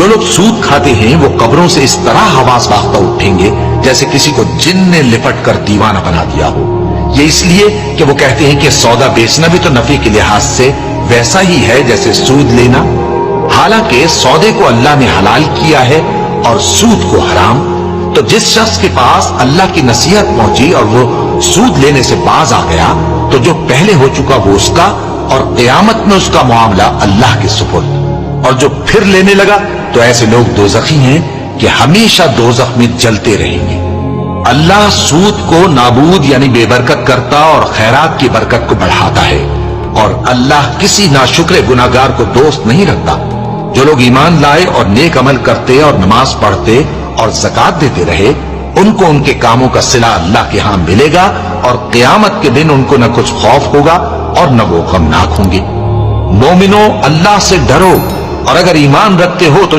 جو لوگ سود کھاتے ہیں وہ قبروں سے اس طرح حواس باختہ اٹھیں گے جیسے کسی کو جن نے لپٹ کر دیوانہ بنا دیا ہو. یہ اس لیے کہ وہ کہتے ہیں کہ سودا بیچنا بھی تو نفع کے لحاظ سے ویسا ہی ہے جیسے سود لینا. حالانکہ سودے کو اللہ نے حلال کیا ہے اور سود کو حرام. تو جس شخص کے پاس اللہ کی نصیحت پہنچی اور وہ سود لینے سے باز آ گیا تو جو پہلے ہو چکا وہ اس کا اور قیامت میں اس کا معاملہ اللہ کے سپرد. اور جو پھر لینے لگا تو ایسے لوگ دوزخی ہیں کہ ہمیشہ دوزخ میں جلتے رہیں گے. اللہ سود کو نابود یعنی بے برکت کرتا اور خیرات کی برکت کو بڑھاتا ہے. اور اللہ کسی ناشکر گناہگار کو دوست نہیں رکھتا. جو لوگ ایمان لائے اور نیک عمل کرتے اور نماز پڑھتے اور زکات دیتے رہے ان کو ان کے کاموں کا صلہ اللہ کے ہاں ملے گا اور قیامت کے دن ان کو نہ کچھ خوف ہوگا اور نہ وہ غمناک ہوں گے. مومنو اللہ سے ڈرو اور اگر ایمان رکھتے ہو تو